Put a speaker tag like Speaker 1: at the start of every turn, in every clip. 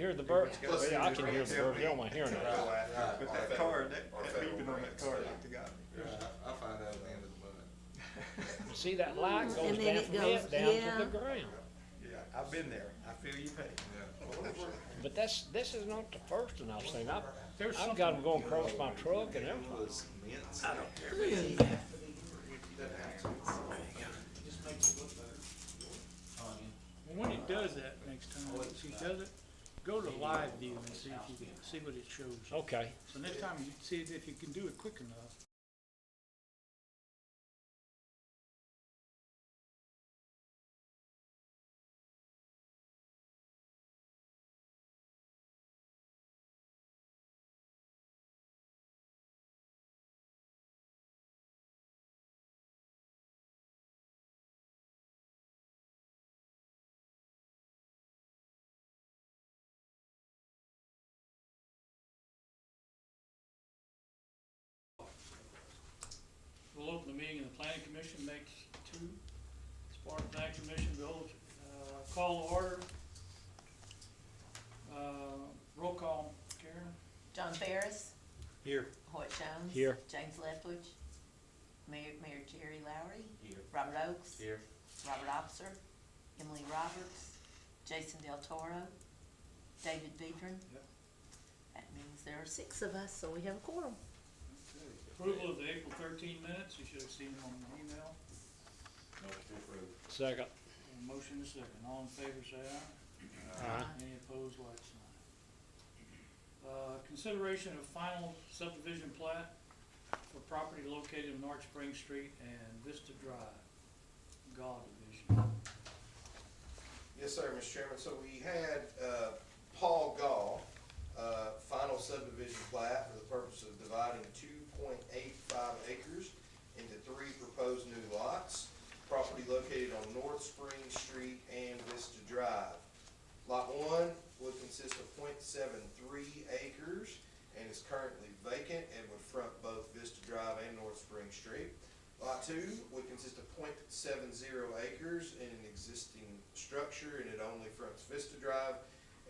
Speaker 1: hear the birds?
Speaker 2: Plus,
Speaker 1: Yeah, I can hear the birds on my hearing aids.
Speaker 2: With that card, that beeping on that card, like the guy.
Speaker 3: I find out at the end of the month.
Speaker 1: You see that light goes
Speaker 4: And then
Speaker 1: down
Speaker 4: it
Speaker 1: from
Speaker 4: goes-
Speaker 1: it down
Speaker 4: yeah.
Speaker 1: to the ground.
Speaker 2: Yeah, I've been there. I feel your pain.
Speaker 1: But this is not the first one I've seen.
Speaker 5: There's
Speaker 1: I've got them going across my truck and everything.
Speaker 2: I don't care.
Speaker 5: Well, when he does that next time, if he does it, go to live view and see if you can see what it shows you.
Speaker 1: Okay.
Speaker 5: So next time you see if you can do it quick enough. We'll open the meeting of the planning commission, makes two. Sparta Planning Commission, bill, call to order. Roll call, Karen?
Speaker 4: John Ferris,
Speaker 1: Here.
Speaker 4: Hoyt Jones.
Speaker 1: Here.
Speaker 4: James Leftwich, Mayor Jerry Lowry.
Speaker 3: Here.
Speaker 4: Robert Oakes.
Speaker 3: Here.
Speaker 4: Robert Officer, Emily Roberts, Jason Del Toro, David Vedran.
Speaker 5: Yep.
Speaker 4: That means there are 6 of us, so we have a quorum.
Speaker 5: Approval of the April 13 minutes, you should have seen them on the email.
Speaker 3: Motion to approve.
Speaker 1: Second.
Speaker 5: Motion is second, all in favor say aye.
Speaker 1: Aye.
Speaker 5: Any opposed, like sign. Consideration of final subdivision plat for property located in North Spring Street and Vista Drive, Gaw Division.
Speaker 6: Yes, sir, Mr. Chairman. So we had Paul Gall, final subdivision plat for the purpose of dividing 2.85 acres into 3 proposed new lots. Property located on North Spring Street and Vista Drive. Lot 1 would consist of 0.73 acres and is currently vacant and would front both Vista Drive and North Spring Street. Lot 2 would consist of 0.70 acres in an existing structure and it only fronts Vista Drive.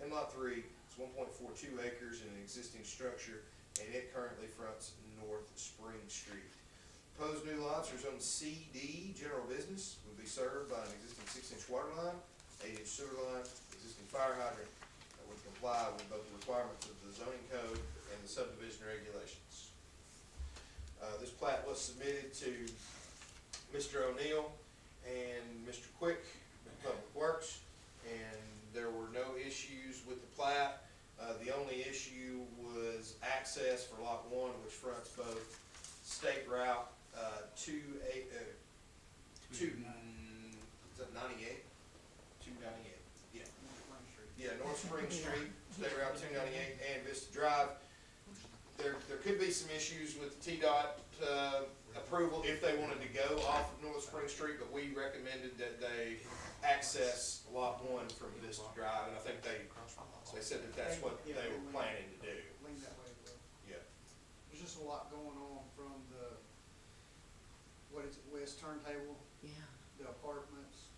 Speaker 6: And Lot 3 is 1.42 acres in an existing structure and it currently fronts North Spring Street. Proposed new lots are zone CD, general business, would be served by an existing 6-inch water line, 8-inch sewer line, existing fire hydrant that would comply with both the requirements of the zoning code and the subdivision regulations. This plat was submitted to Mr. O'Neill and Mr. Quick, Public Works, and there were no issues with the plat. The only issue was access for lot 1, which fronts both State Route 298, is that 98? 298, yeah. Yeah, North Spring Street, State Route 298, and Vista Drive. There could be some issues with the TDOT approval if they wanted to go off of North Spring Street, but we recommended that they access lot 1 from Vista Drive, and I think they said that that's what they were planning to do.
Speaker 7: Lean that way, Will.
Speaker 6: Yeah.
Speaker 7: There's just a lot going on from the, what is it, West Turntable,
Speaker 4: Yeah.
Speaker 7: the apartments,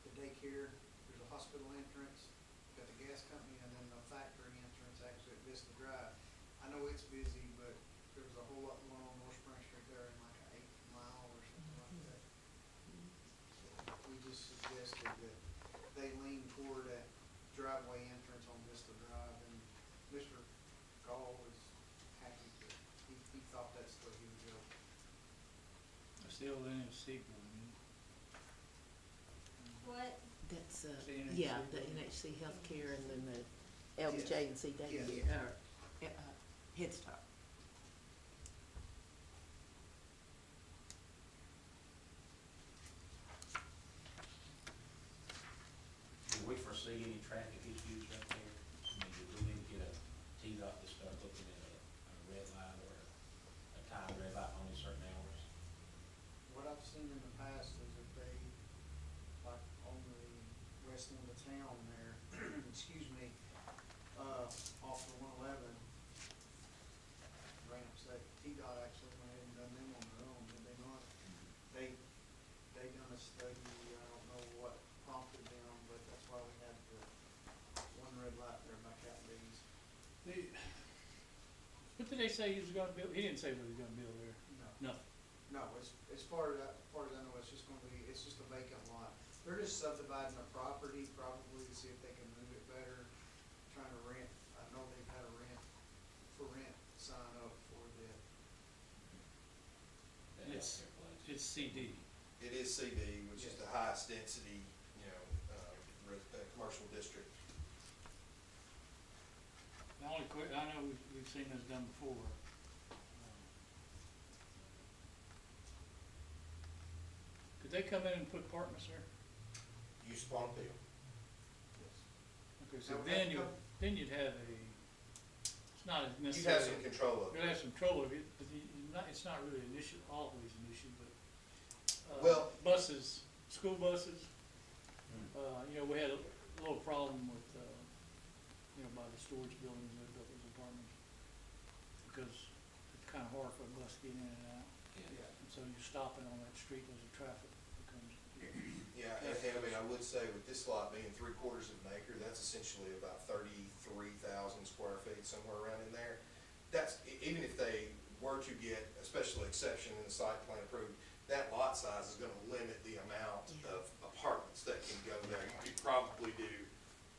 Speaker 7: the daycare, there's a hospital entrance, got the gas company, and then the factory entrance actually at Vista Drive. I know it's busy, but there was a whole lot going on North Spring Street there in like an 8 mile or something like that. So we just suggested that they lean toward that driveway entrance on Vista Drive, and Mr. Gall was happy to, he thought that's the way he would go.
Speaker 5: That's the old NFC building.
Speaker 4: What? That's,
Speaker 5: The NHC
Speaker 4: yeah, the
Speaker 5: building.
Speaker 4: NHC Healthcare and then the LBJ and C daycare, Head Start.
Speaker 3: Do we foresee any traffic issues right there? I mean, do we need to get a TDOT to start looking at a red light or a timed red light on certain hours?
Speaker 7: What I've seen in the past is if they, like on the west end of town there, excuse me, off the 111,
Speaker 5: What did they say he was gonna build? He didn't say what he was gonna build there.
Speaker 7: No.
Speaker 5: Nothing.
Speaker 7: No, as far as I know, it's just gonna be, it's just a vacant lot. They're just subdividing a property probably to see if they can move it better, trying to rent. I know they've had a rent sign up for the,
Speaker 3: That
Speaker 5: It's-
Speaker 3: healthcare place.
Speaker 5: It's CD.
Speaker 6: It is CD, which is the highest density, commercial district.
Speaker 5: The only I know we've seen this done before. Could they come in and put apartments there?
Speaker 6: Use upon appeal.
Speaker 5: Okay, so
Speaker 7: Now,
Speaker 5: then
Speaker 7: that
Speaker 5: then you'd have it's not as
Speaker 6: You'd have
Speaker 5: necessarily.
Speaker 6: some control of
Speaker 5: You'd
Speaker 6: it.
Speaker 5: have some trouble if it's not really an issue, always an issue, but,
Speaker 6: Well-
Speaker 5: buses, school buses, we had a little problem with, by the storage buildings, they built those apartments. Because it's kinda hard for a bus to get in and out,
Speaker 3: Yeah.
Speaker 5: and so you're stopping on that street, there's a traffic becomes.
Speaker 6: Yeah, and I mean, I would say with this lot being 3/4 of an acre, that's essentially about 33,000 square feet, somewhere around in there. That's, even if they were to get a special exception in the site plan approved, that lot size is gonna limit the amount of apartments that can go there. You could probably do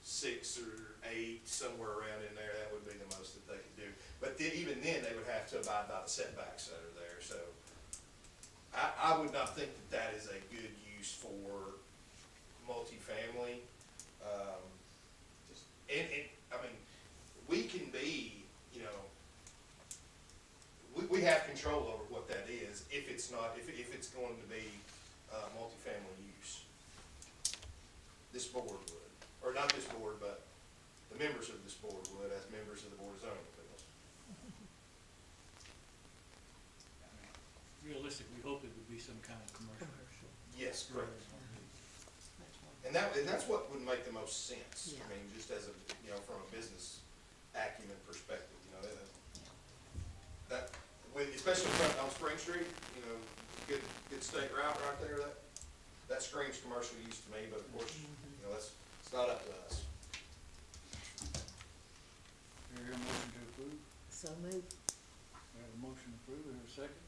Speaker 6: 6 or 8, somewhere around in there, that would be the most that they could do. But even then, they would have to abide by the setbacks that are there, so I would not think that that is a good use for multifamily. I mean, we can be, we have control over what that is if it's not, if it's going to be, multifamily use. This board would, or not this board, but the members of this board would, as members of the Board of Zoning Appeals.
Speaker 5: Realistically, we hope it would be some kind of commercial.
Speaker 6: Yes, correct.
Speaker 4: That's one.
Speaker 6: And that's what would make the most sense.
Speaker 4: Yeah.
Speaker 6: I mean, just as a, from a business acumen perspective, that, especially on Spring Street, good state route right there, that screams commercial use to me, but of course, it's not up to us.
Speaker 5: Do you hear a motion to approve?
Speaker 4: So move.
Speaker 5: We have a motion to approve, we have a second.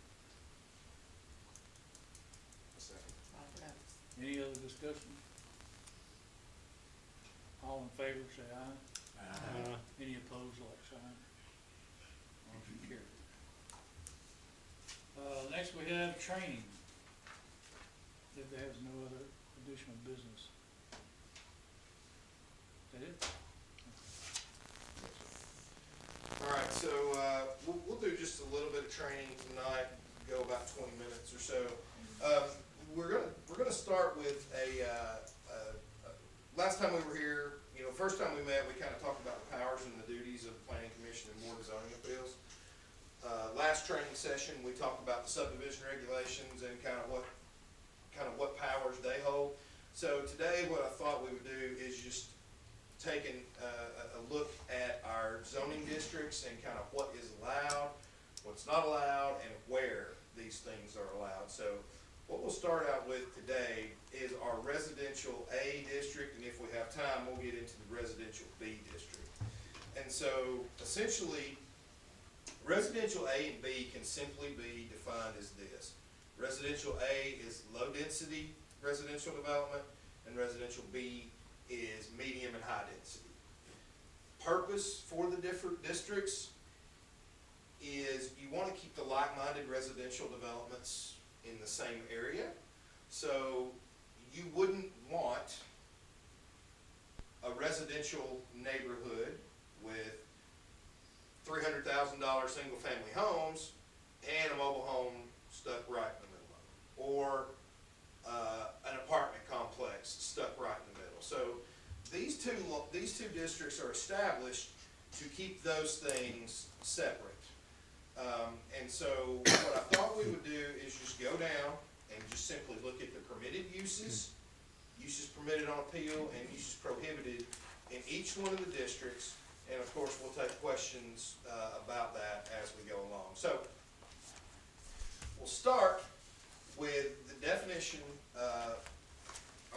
Speaker 4: Robert,
Speaker 5: Any other discussion? All in favor, say aye. Any opposed, like sign. Motion carried. Next we have training. If there is no other additional business. Is that it?
Speaker 6: All right, so, we'll do just a little bit of training tonight, go about 20 minutes or so. We're gonna start with last time we were here, first time we met, we kinda talked about the powers and the duties of the Planning Commission and Board of Zoning Appeals. Last training session, we talked about the subdivision regulations and kind of what powers they hold. So today, what I thought we would do is just take a look at our zoning districts and kind of what is allowed, what's not allowed, and where these things are allowed. So what we'll start out with today is our residential A district, and if we have time, we'll get into the residential B district. And so essentially, residential A and B can simply be defined as this. Residential A is low-density residential development, and residential B is medium and high density. Purpose for the different districts is you want to keep the like-minded residential developments in the same area. So you wouldn't want a residential neighborhood with $300,000 single-family homes and a mobile home stuck right in the middle of it, or an apartment complex stuck right in the middle. So these two districts are established to keep those things separate. And so what I thought we would do is just go down and just simply look at the permitted uses, uses permitted on appeal, and uses prohibited in each one of the districts. And of course, we'll take questions about that as we go along. So we'll start with the definition,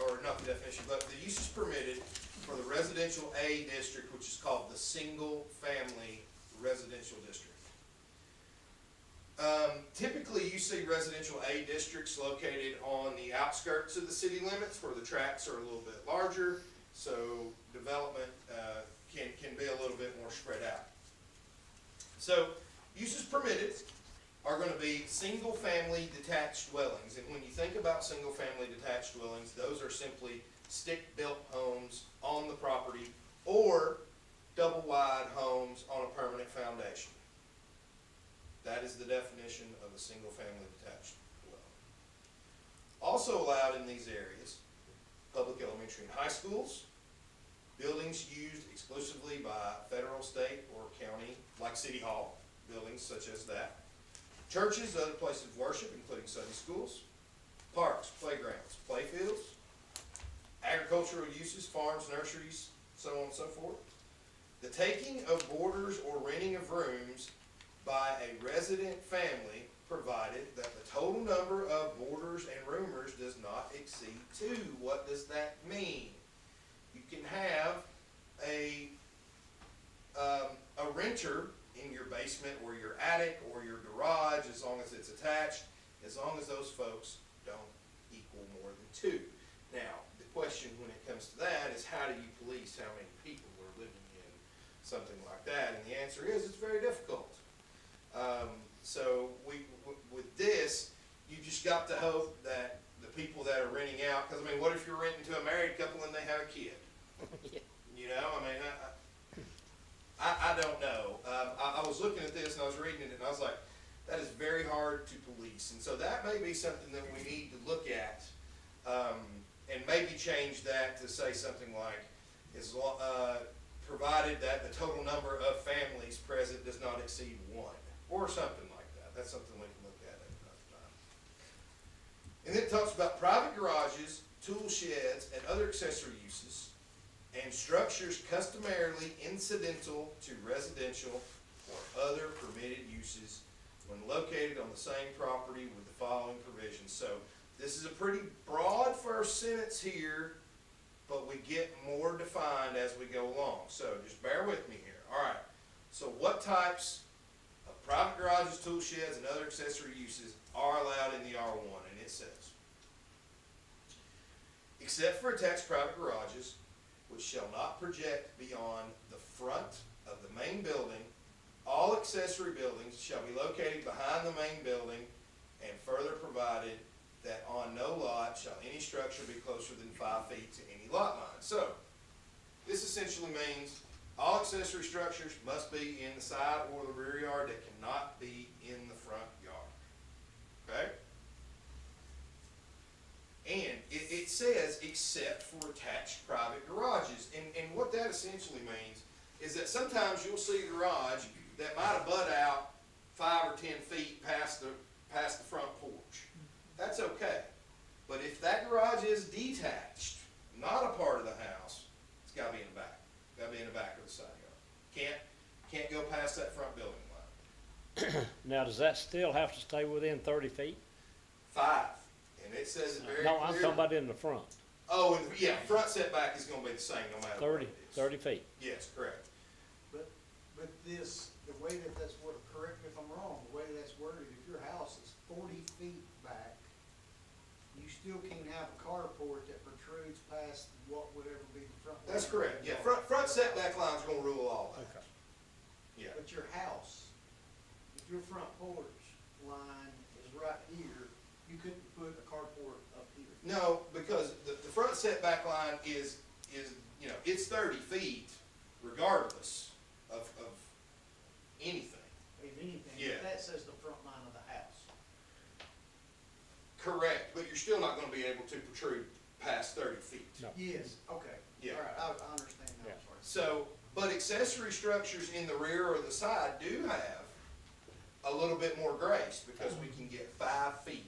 Speaker 6: or not the definition, but the uses permitted for the residential A district, which is called the C single-family residential district. Typically, you see residential A districts located on the outskirts of the city limits where the tracts are a little bit larger, so development can be a little bit more spread out. So, uses permitted are going to be single-family detached dwellings, and when you think about single-family detached dwellings, those are simply stick-built homes on the property or double-wide homes on a permanent foundation. That is the definition of a single-family detached dwelling. Also allowed in these areas, public elementary and high schools, buildings used exclusively by federal, state, or county, like City Hall, buildings such as that, churches, other places of worship, including Sunday schools, parks, playgrounds, playfields, agricultural uses, farms, nurseries, so on and so forth. The taking of boarders or renting of rooms by a resident family, provided that the total number of boarders and roomers does not exceed 2. What does that mean? You can have a renter in your basement or your attic or your garage, as long as it's attached, as long as those folks don't equal more than 2. Now, the question when it comes to that is, how do you police how many people are living in something like that? And the answer is, it's very difficult. So with this, you just got to hope that the people that are renting out, because I mean, what if you're renting to a married couple and they have a kid? You know, I mean, I don't know. I was looking at this and I was reading it and I was like, that is very hard to police. And so that may be something that we need to look at, and maybe change that to say something like, provided that the total number of families present does not exceed 1, or something like that. That's something we can look at another time. And then it talks about private garages, tool sheds, and other accessory uses, and structures customarily incidental to residential or other permitted uses when located on the same property with the following provisions. So this is a pretty broad first sentence here, but we get more defined as we go along. So just bear with me here. All right. So what types of private garages, tool sheds, and other accessory uses are allowed in the R1? And it says, except for attached private garages, which shall not project beyond the front of the main building, all accessory buildings shall be located behind the main building, and further provided that on no lot shall any structure be closer than 5 feet to any lot line. So, this essentially means all accessory structures must be in the side or the rear yard. That cannot be in the front yard. Okay? And it says except for attached private garages. And what that essentially means is that sometimes you'll see a garage that might have butt out 5 or 10 feet past the front porch. That's okay. But if that garage is detached, not a part of the house, it's got to be in the back. It's got to be in the back of the side yard. Can't go past that front building line.
Speaker 1: Now, does that still have to stay within 30 feet?
Speaker 6: 5. And it says it very
Speaker 1: No,
Speaker 6: clearly.
Speaker 1: I'm talking about in the front.
Speaker 6: Oh, and yeah, front setback is going to be the same no matter what it is.
Speaker 1: 30 feet.
Speaker 6: Yes, correct.
Speaker 7: But this, the way that's worded, correct me if I'm wrong, the way that's worded, if your house is 40 feet back, you still can't have a carport that protrudes past what would ever be the front.
Speaker 6: That's correct. Yeah, front setback line's going to rule all that.
Speaker 1: Okay.
Speaker 6: Yeah.
Speaker 7: But your house, if your front porch line is right here, you couldn't put a carport up here.
Speaker 6: No, because the front setback line is, you know, it's 30 feet regardless of anything.
Speaker 7: If anything,
Speaker 6: Yeah.
Speaker 7: but that says the front line of the house.
Speaker 6: Correct, but you're still not going to be able to protrude past 30 feet.
Speaker 1: No.
Speaker 7: Yes, okay.
Speaker 6: Yeah.
Speaker 7: All right, I understand now,
Speaker 1: Yeah.
Speaker 7: sorry.
Speaker 6: So, but accessory structures in the rear or the side do have a little bit more grace because we can get 5 feet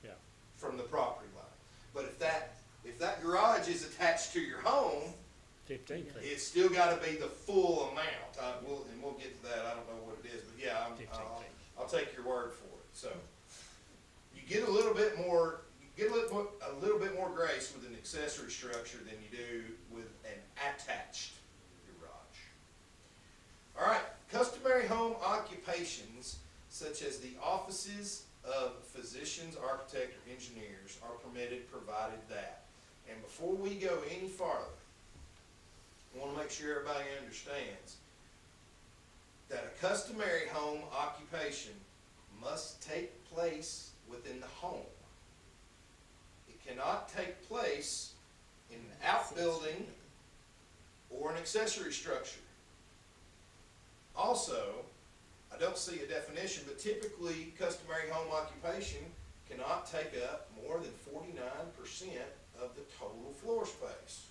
Speaker 1: Yeah.
Speaker 6: from the property line. But if that garage is attached to your home,
Speaker 1: 15 feet.
Speaker 6: it's still got to be the full amount. We'll get to that. I don't know what it is, but yeah,
Speaker 1: 15 feet.
Speaker 6: I'll take your word for it. So you get a little bit more. You get a little bit more grace with an accessory structure than you do with an attached garage. occupations such as the offices of physicians, architect, or engineers are permitted, provided that. And before we go any farther, I want to make sure everybody understands that a customary home occupation must take place within the home. It cannot take place in an outbuilding or an accessory structure. Also, I don't see a definition, but typically customary home occupation cannot take up more than 49% of the total floor space.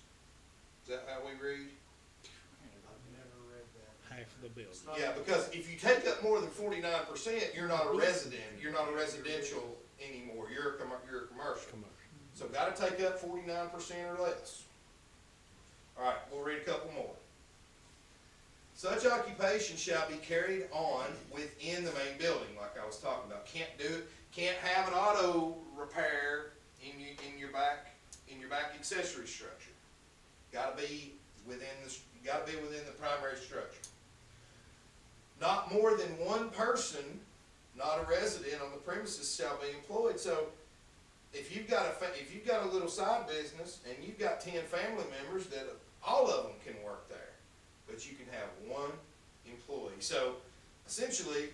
Speaker 6: Is that how we read?
Speaker 7: I've never read that.
Speaker 1: Half of the building.
Speaker 6: Yeah, because if you take up more than 49%, you're not a resident, you're not a residential anymore, you're a commercial. So gotta take up 49% or less. All right, we'll read a couple more. Such occupation shall be carried on within the main building, like I was talking about. Can't do it, can't have an auto repair in your back accessory structure. Gotta be within the primary structure. Not more than one person, not a resident on the premises, shall be employed. So if you've got a little side business and you've got 10 family members, that all of them can work there, but you can have one employee. So essentially,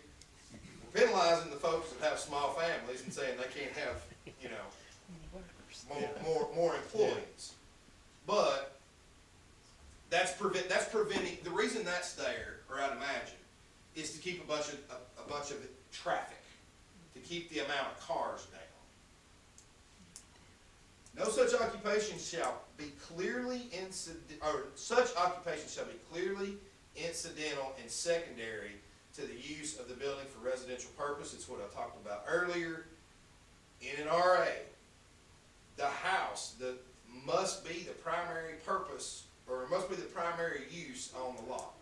Speaker 6: we're penalizing the folks that have small families and saying they can't have, more employees. But that's preventing, the reason that's there, or I'd imagine, is to keep a bunch of traffic, to keep the amount of cars down. No such occupation shall be clearly incidental and secondary to the use of the building for residential purpose. It's what I talked about earlier. In an RA, the house must be the primary purpose, or it must be the primary use on the lot.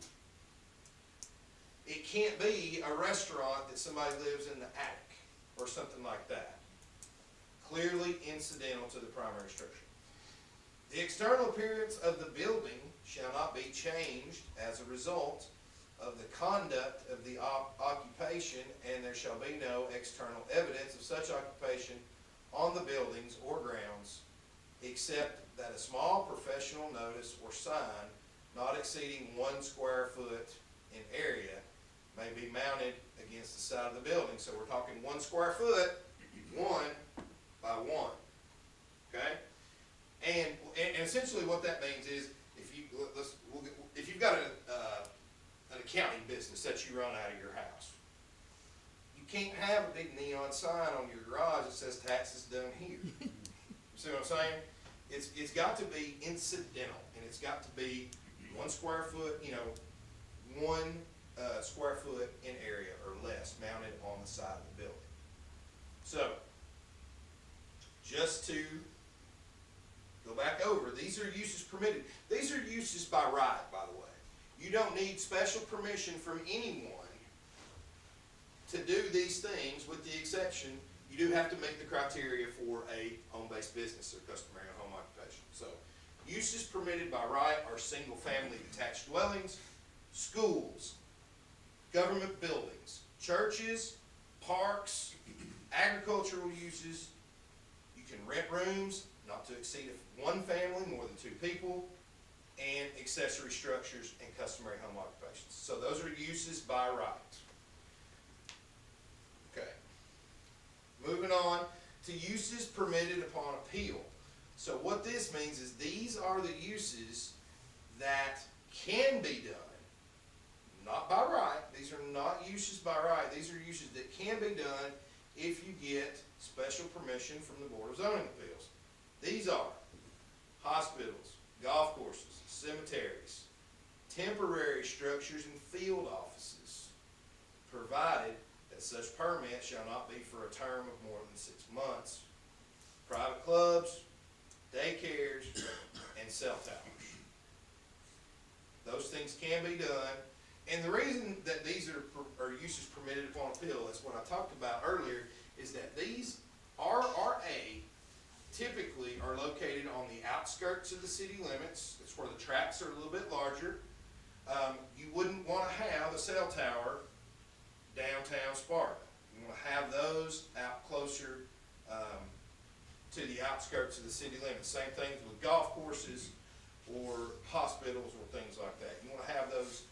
Speaker 6: It can't be a restaurant that somebody lives in the attic or something like that. Clearly incidental to the primary structure. The external appearance of the building shall not be changed as a result of the conduct of the occupation, and there shall be no external evidence of such occupation on the buildings or grounds, except that a small professional notice or sign not exceeding 1 square foot in area may be mounted against the side of the building. So we're talking 1 square foot, 1 by 1, okay? And essentially what that means is, if you've got an accounting business that you run out of your house, you can't have a big neon sign on your garage that says taxes done here. You see what I'm saying? It's got to be incidental, and it's got to be 1 square foot, 1 square foot in area or less mounted on the side of the building. So, just to go back over, these are uses permitted. These are uses by right, by the way. You don't need special permission from anyone to do these things, with the exception, you do have to meet the criteria for a home-based business or customary home occupation. So, uses permitted by right are single-family detached dwellings, schools, government buildings, churches, parks, agricultural uses. You can rent rooms, not to exceed 1 family, more than 2 people, and accessory structures and customary home occupations. So those are uses by right. Okay. Moving on to uses permitted upon appeal. So what this means is these are the uses that can be done, not by right. These are not uses by right. These are uses that can be done if you get special permission from the Board of Zoning Appeals. These are hospitals, golf courses, cemeteries, temporary structures and field offices, provided that such permit shall not be for a term of more than 6 months. Private clubs, daycares, and cell towers. Those things can be done. And the reason that these are uses permitted upon appeal, that's what I talked about earlier, is that these RRA typically are located on the outskirts of the city limits. It's where the tracts are a little bit larger. You wouldn't want to have a cell tower downtown Sparta. You wanna have those out closer, to the outskirts of the city limits. Same things with golf courses or hospitals or things like that. You wanna have those,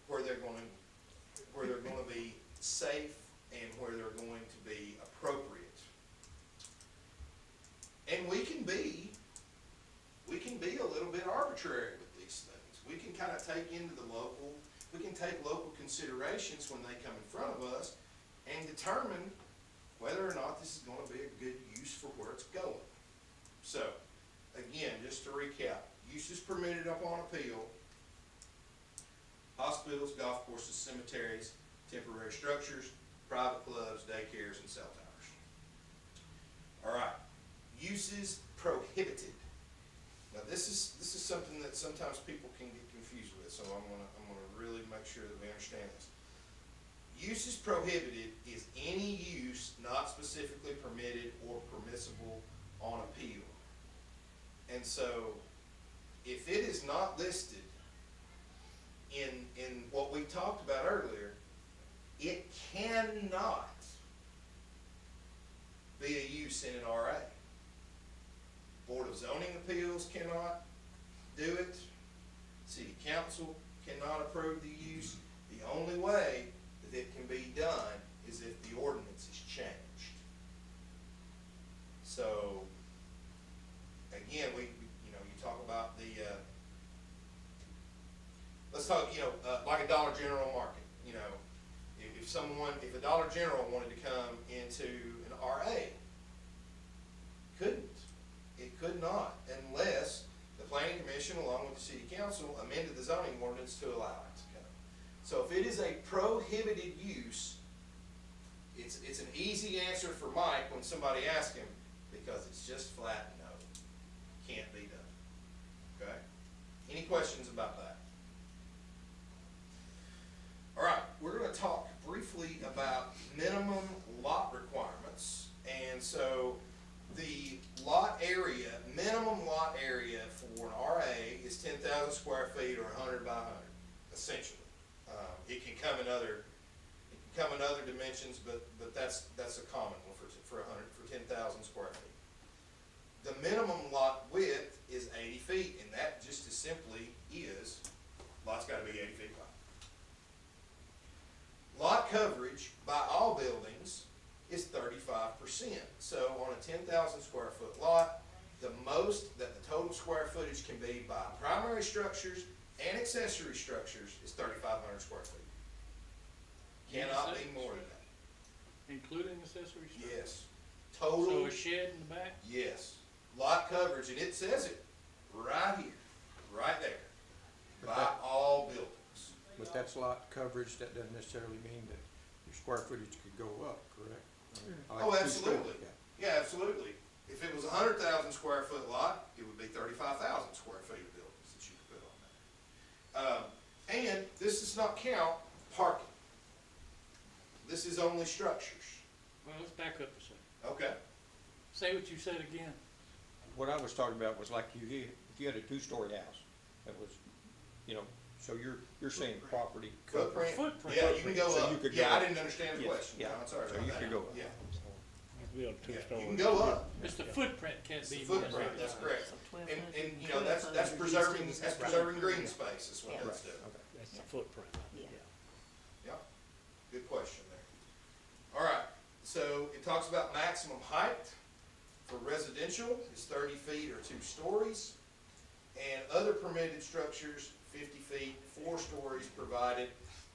Speaker 6: where they're gonna be safe and where they're going to be appropriate. And we can be a little bit arbitrary with these things. We can kind of take local considerations when they come in front of us and determine whether or not this is gonna be a good use for where it's going. So, again, just to recap, uses permitted upon appeal: hospitals, golf courses, cemeteries, temporary structures, private clubs, daycares, and cell towers. All right, uses prohibited. Now, this is something that sometimes people can get confused with, so I'm gonna really make sure that we understand this. Uses prohibited is any use not specifically permitted or permissible on appeal. And so, if it is not listed in what we talked about earlier, it cannot be a use in an RA. Board of Zoning Appeals cannot do it. City Council cannot approve the use. The only way that it can be done is if the ordinance is changed. So, again, you talk about the, let's talk, like a Dollar General market. If a Dollar General wanted to come into an RA, couldn't. It could not, unless the planning commission, along with the city council, amended the zoning ordinance to allow it to come. So if it is a prohibited use, it's an easy answer for Mike when somebody asks him, because it's just flat no, can't be done. Okay? Any questions about that? All right, we're going to talk briefly about minimum lot requirements. And so the minimum lot area for an RA is 10,000 square feet or 100 by 100, essentially. It can come in other dimensions, but that's a common one for 10,000 square feet. The minimum lot width is 80 feet, and that just as simply is, lot's got to be 80 feet wide. Lot coverage by all buildings is 35%. So on a 10,000 square foot lot, the most that the total square footage can be by primary structures and accessory structures is 3,500 square feet. Cannot be more than that.
Speaker 5: Including accessory structures?
Speaker 6: Yes. Total.
Speaker 5: So a shed in the back?
Speaker 6: Yes. Lot coverage, and it says it right here, right there, by all buildings.
Speaker 8: But that's lot coverage, that doesn't necessarily mean that your square footage could go up, correct? Like
Speaker 6: Oh,
Speaker 8: 2
Speaker 6: absolutely.
Speaker 8: stories, yeah.
Speaker 6: Yeah, absolutely. If it was a 100,000 square foot lot, it would be 35,000 square feet of buildings that you could put on that. And this does not count parking. This is only structures.
Speaker 5: Well, let's back up a second.
Speaker 6: Okay.
Speaker 5: Say what you said again.
Speaker 8: What I was talking about was like if you had a 2-story house, that was, so you're saying property coverage.
Speaker 6: Footprint. Yeah, you can go
Speaker 8: So
Speaker 6: up.
Speaker 8: you could
Speaker 6: Yeah,
Speaker 8: go
Speaker 6: I
Speaker 8: up.
Speaker 6: didn't understand the
Speaker 8: Yes,
Speaker 6: question.
Speaker 8: yeah.
Speaker 6: No, I'm sorry
Speaker 8: So
Speaker 6: about
Speaker 8: you
Speaker 6: that.
Speaker 8: could go up.
Speaker 6: Yeah.
Speaker 1: Build
Speaker 6: Yeah,
Speaker 1: 2 stories.
Speaker 6: you can go up.
Speaker 5: It's the footprint can't
Speaker 6: It's
Speaker 5: be
Speaker 6: the
Speaker 5: more.
Speaker 6: footprint, that's correct.
Speaker 4: So 12
Speaker 6: And,
Speaker 4: foot
Speaker 6: and, that's preserving green space is what
Speaker 4: Yeah.
Speaker 6: that's doing.
Speaker 1: That's the footprint.
Speaker 4: Yeah.
Speaker 6: Yeah, good question there. All right, so it talks about maximum height for residential is 30 feet or 2 stories. And other permitted structures, 50 feet, 4 stories, provided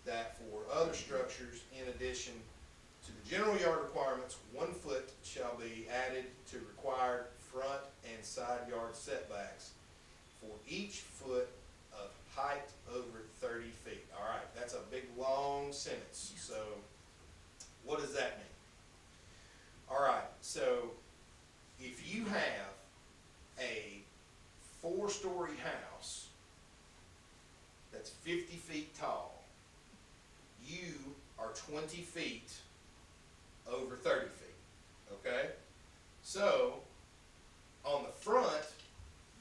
Speaker 6: that for other structures, in addition to the general yard requirements, 1 foot shall be added to required front and side yard setbacks for each foot of height over 30 feet. All right, that's a big, long sentence. So what does that mean? All right, so if you have a 4-story house that's 50 feet tall, you are 20 feet over 30 feet, okay? So, on the front,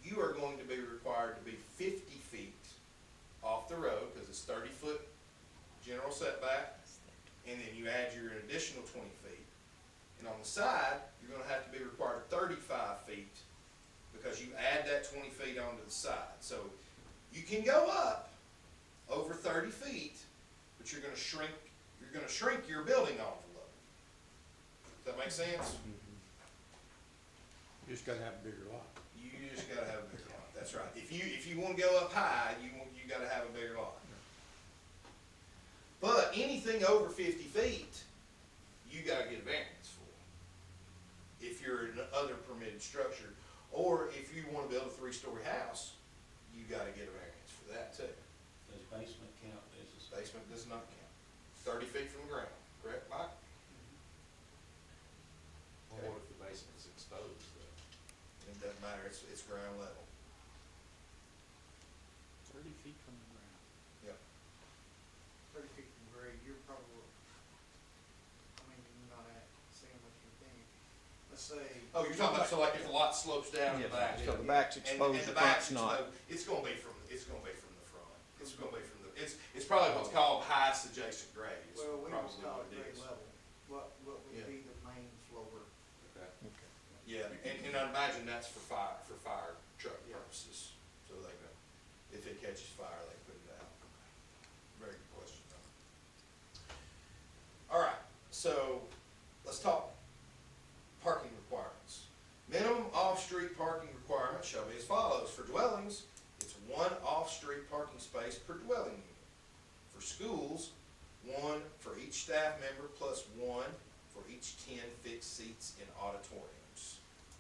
Speaker 6: you are going to be required to be 50 feet off the road, because it's 30-foot general setback, and then you add your additional 20 feet. And on the side, you're gonna have to be required 35 feet, because you add that 20 feet onto the side. So you can go up over 30 feet, but you're gonna shrink your building envelope. Does that make sense?
Speaker 8: You just gotta have a bigger lot.
Speaker 6: You just gotta have a bigger lot, that's right. If you wanna go up high, you gotta have a bigger lot. But anything over 50 feet, you gotta get a variance for. If you're in other permitted structure, or if you wanna build a 3-story house, you gotta get a variance for that too.
Speaker 3: Does basement count as a space?
Speaker 6: Basement does not count. 30 feet from the ground, correct, Mike?
Speaker 2: Well, what if the basement's exposed though?
Speaker 6: It doesn't matter, it's ground level.
Speaker 5: 30 feet from the ground.
Speaker 6: Yep.
Speaker 7: 30 feet from grade, you're probably, I mean, you're not saying what you're thinking. Let's say.
Speaker 6: Oh, you're talking about, so like if the lot slopes down in the back.
Speaker 8: So the back's
Speaker 6: and
Speaker 8: exposed,
Speaker 6: the
Speaker 8: the front's
Speaker 6: back's
Speaker 8: not.
Speaker 6: exposed, it's gonna be from the front. It's gonna be from the, it's probably what's called highest adjacent grade. is
Speaker 7: Well, we
Speaker 6: probably
Speaker 7: was called
Speaker 6: what it
Speaker 7: grade
Speaker 6: is.
Speaker 7: level, what would
Speaker 6: Yeah.
Speaker 7: be the main floor?
Speaker 2: Okay.
Speaker 6: Yeah, and I imagine that's for fire truck purposes, so they can, if it catches fire, they can put it out. Very good question, though. All right, so let's talk parking requirements. Minimum off-street parking requirement shall be as follows. For dwellings, it's 1 off-street parking space per dwelling unit. For schools, 1 for each staff member plus 1 for each 10 fixed seats in auditoriums,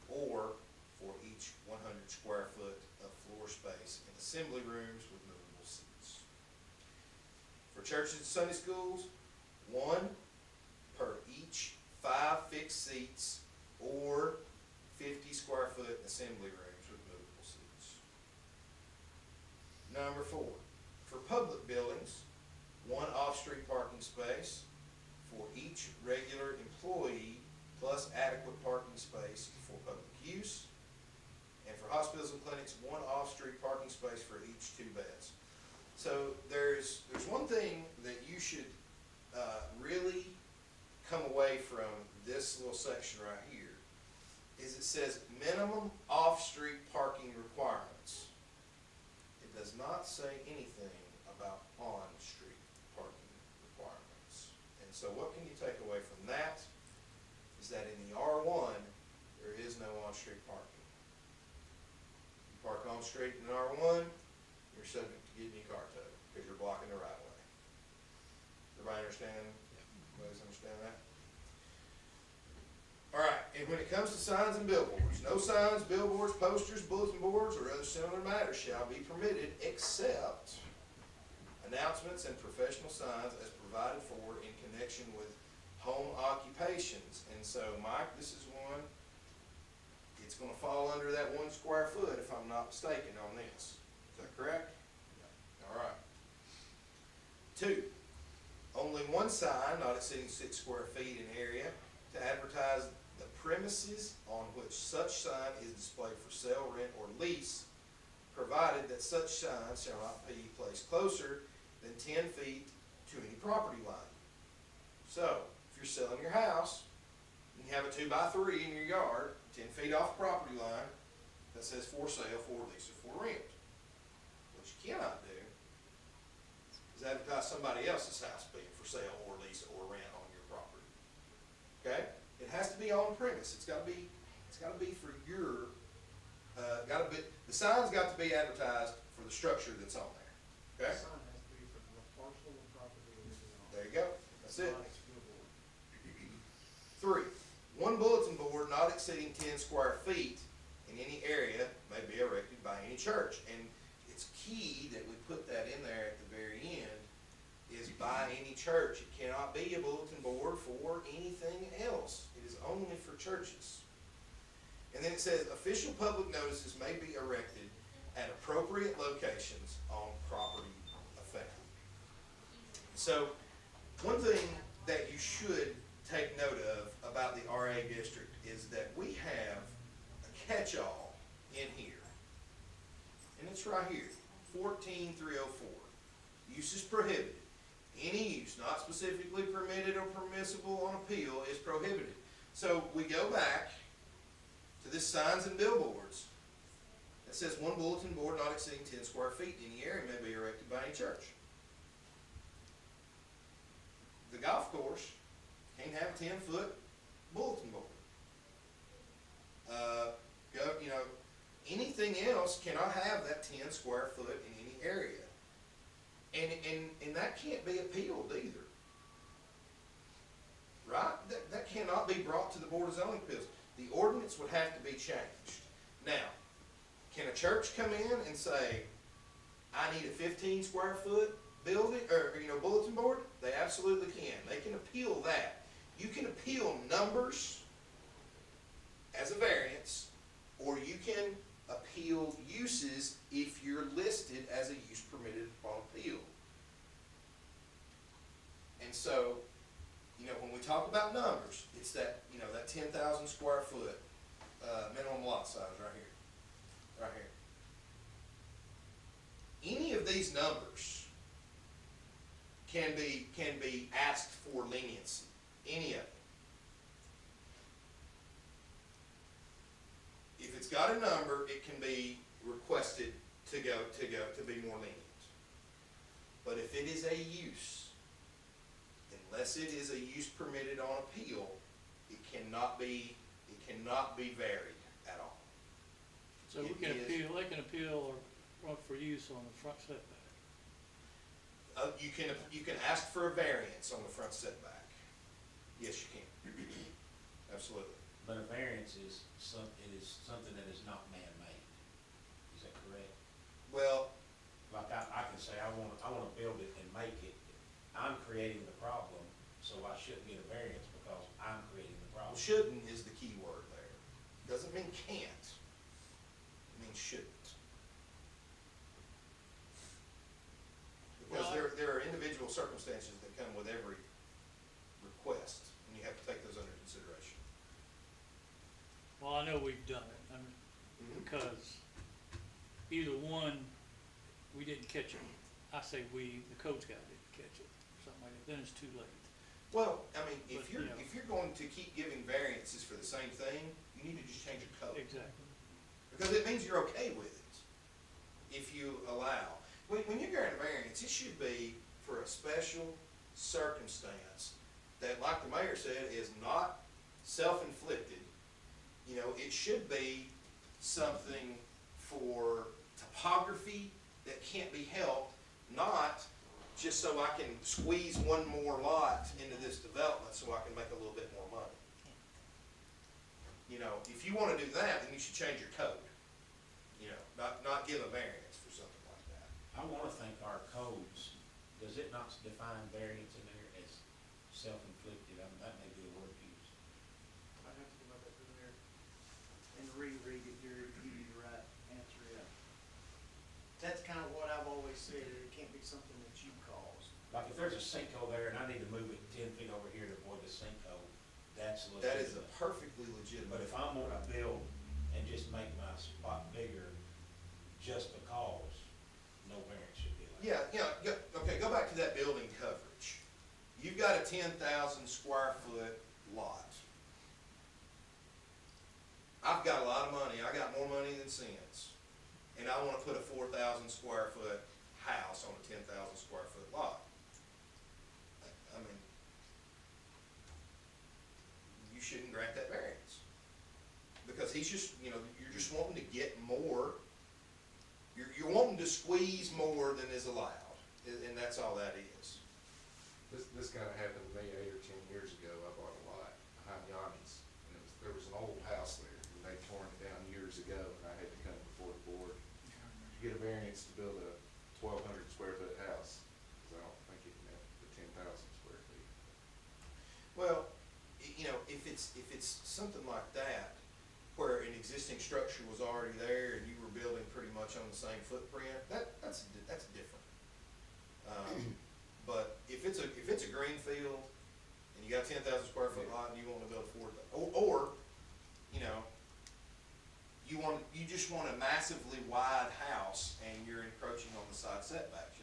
Speaker 6: or for each 100 square foot of floor space in assembly rooms with movable seats. For churches and Sunday schools, 1 per each 5 fixed seats or 50 square foot assembly rooms with movable seats. Number 4, for public buildings, 1 off-street parking space for each regular employee plus adequate parking space for public use. And for hospitals and clinics, 1 off-street parking space for each 2 beds. So there's one thing that you should really come away from this little section right here, is it says minimum off-street parking requirements. It does not say anything about on-street parking requirements. And so what can you take away from that is that in the R1, there is no on-street parking. You park on-street in R1, you're subject to getting your car towed because you're blocking the right of way. Everybody understand? Everybody's understand that? All right, and when it comes to signs and billboards, no signs, billboards, posters, bulletin boards, or other similar matters shall be permitted except announcements and professional signs as provided for in connection with home occupations. And so, Mike, this is one, it's gonna fall under that 1 square foot if I'm not mistaken on this. Is that correct? All right. 2, only 1 sign not exceeding 6 square feet in area to advertise the premises on which such sign is displayed for sale, rent, or lease, provided that such sign shall not be placed closer than 10 feet to any property line. So, if you're selling your house, you have a 2x3 in your yard, 10 feet off the property line, that says for sale, for lease, or for rent. What you cannot do is advertise somebody else's house being for sale, or lease, or rent on your property. Okay? It has to be on premise. It's gotta be for your, the sign's got to be advertised for the structure that's on there. Okay?
Speaker 7: The sign has to be for the parcel of property that it is on.
Speaker 6: There you go. That's it.
Speaker 7: Not its billboard.
Speaker 6: 3, 1 bulletin board not exceeding 10 square feet in any area may be erected by any church. And it's key that we put that in there at the very end, is by any church. It cannot be a bulletin board for anything else. It is only for churches. And then it says, official public notices may be erected at appropriate locations on property affected. So, one thing that you should take note of about the RA district is that we have a catch-all in here. And it's right here, 14304. Use is prohibited. Any use not specifically permitted or permissible on appeal is prohibited. So we go back to this signs and billboards. It says one bulletin board not exceeding 10 square feet in any area may be erected by any church. The golf course can't have a 10-foot bulletin board. Anything else cannot have that 10 square foot in any area. And that can't be appealed either. Right? That cannot be brought to the Board of Zoning Appeals. The ordinance would have to be changed. Now, can a church come in and say, I need a 15 square foot building, or, bulletin board? They absolutely can. They can appeal that. You can appeal numbers as a variance, or you can appeal uses if you're listed as a use permitted upon appeal. And so, when we talk about numbers, it's that, that 10,000 square foot, minimum lot size right here. Any of these numbers can be asked for leniency, any of them. If it's got a number, it can be requested to be more lenient. But if it is a use, unless it is a use permitted on appeal, it cannot be varied at all.
Speaker 5: So we can appeal, they can appeal or run for use on the front setback.
Speaker 6: You can ask for a variance on the front setback. Yes, you can. Absolutely.
Speaker 3: But a variance is something that is not man-made. Is that correct?
Speaker 6: Well,
Speaker 3: Like I can say, I wanna build it and make it. I'm creating the problem, so I shouldn't get a variance because I'm creating the problem.
Speaker 6: shouldn't is the key word there. Doesn't mean can't. It means shouldn't. Because there are individual circumstances that come with every request, and you have to take those under consideration.
Speaker 5: Well, I know we've done it, because either one, we didn't catch it. I say we, the codes guy didn't catch it, something like that, then it's too late.
Speaker 6: Well, I mean, if
Speaker 5: But,
Speaker 6: you're going to keep giving variances for the same thing, you need to just change your code.
Speaker 5: Exactly.
Speaker 6: Because it means you're okay with it, if you allow. When you're granting a variance, it should be for a special circumstance that, like the mayor said, is not self-inflicted. It should be something for topography that can't be helped, not just so I can squeeze one more lot into this development so I can make a little bit more money. If you want to do that, then you should change your code. Not give a variance for something like that.
Speaker 3: I wanna think our codes, does it not define variance in there as self-inflicted? I mean, that may be a word used.
Speaker 7: I'd have to go back through there and reread it here to give you the right answer. Yeah. That's kind of what I've always said, it can't be something that you caused.
Speaker 3: Like if there's a sinkhole there and I need to move it 10 feet over here to avoid the sinkhole, that's legitimate.
Speaker 6: That is a perfectly legitimate.
Speaker 3: But if I'm gonna build and just make my spot bigger just because, no variance should be allowed.
Speaker 6: Okay, go back to that building coverage. You've got a 10,000 square foot lot. I've got a lot of money, I got more money than sense, and I wanna put a 4,000 square foot house on a 10,000 square foot lot. I mean, you shouldn't grant that variance. Because he's just, you're just wanting to get more, you're wanting to squeeze more than is allowed, and that's all that is.
Speaker 9: This kinda happened to me 8 or 10 years ago. I bought a lot behind Yanni's, and there was an old house there, and they'd torn it down years ago, and I had to come before the board to get a variance to build a 1,200 square foot house, because I don't think it met the 10,000 square feet.
Speaker 6: Well, if it's something like that, where an existing structure was already there and you were building pretty much on the same footprint, that's different. But if it's a green field and you got a 10,000 square foot lot and you want to build a 4,000, or you just want a massively wide house and you're encroaching on the side setbacks,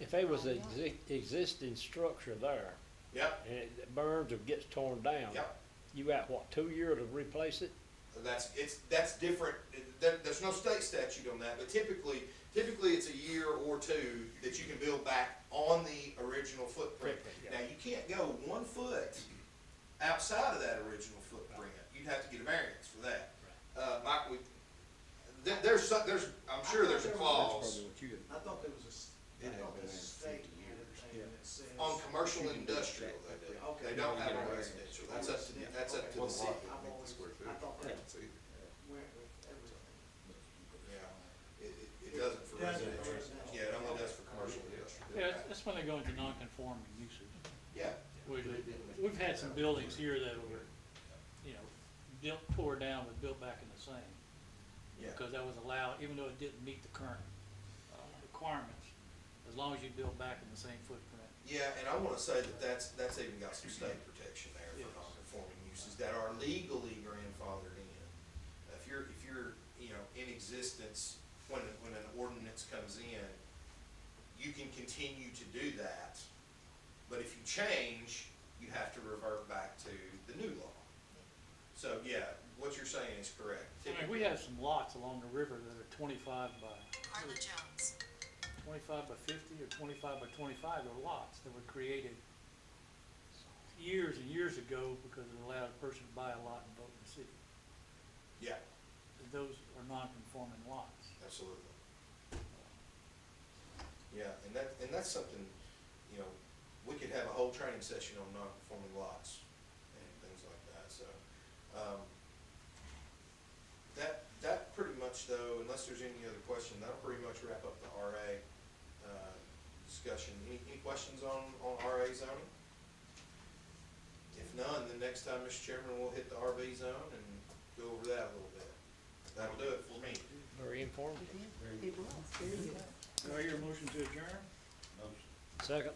Speaker 1: If there was an existing structure there,
Speaker 6: Yep,
Speaker 1: and it burns or gets torn down,
Speaker 6: yep.
Speaker 1: you got what, 2 years to replace it?
Speaker 6: That's different, there's no state statute on that, but typically it's a year or two that you can build back on the original footprint.
Speaker 1: Yeah.
Speaker 6: Now, you can't go 1 foot outside of that original footprint, you'd have to get a variance for that. Mike, I'm sure there's a clause
Speaker 7: I thought there was
Speaker 9: It had
Speaker 7: a
Speaker 9: been in
Speaker 7: state
Speaker 9: 50
Speaker 7: had a
Speaker 9: years.
Speaker 7: thing that says.
Speaker 6: on commercial and industrial, they don't have a residential, that's up to the city.
Speaker 7: I've always, I thought that went with everything.
Speaker 6: Yeah, it doesn't for
Speaker 7: Doesn't for
Speaker 6: residential,
Speaker 7: residential.
Speaker 6: yeah, it only does for commercial and industrial.
Speaker 5: Yeah, that's when they go into non-conforming uses.
Speaker 6: Yeah,
Speaker 5: We've had some buildings here that were, you know, built, tore down, but built back in the same.
Speaker 6: yeah.
Speaker 5: Because that was allowed, even though it didn't meet the current, requirements, as long as you built back in the same footprint.
Speaker 6: Yeah, and I wanna say that that's even got some state protection there for
Speaker 5: Yes.
Speaker 6: non-conforming uses that are legally grandfathered in. If you're, you know, in existence when an ordinance comes in, you can continue to do that. But if you change, you have to revert back to the new law. So, yeah, what you're saying is correct.
Speaker 5: I mean, we have some lots along the river that are 25 by 50 or 25 by 25. They're lots that were created years and years ago because it allowed a person to buy a lot and vote in the city.
Speaker 6: Yeah,
Speaker 5: Those are non-conforming lots.
Speaker 6: absolutely. Yeah, and that's something, you know, we could have a whole training session on non-conforming lots and things like that, so. That pretty much though, unless there's any other question, that'll pretty much wrap up the RA, discussion. Any questions on RA zoning? If none, then next time, Mr. Chairman, we'll hit the RV zone and go over that a little bit. That'll do it for me.
Speaker 1: Very informative.
Speaker 4: It was, very good.
Speaker 5: Do I hear a motion to adjourn?
Speaker 3: Motion.
Speaker 1: Second?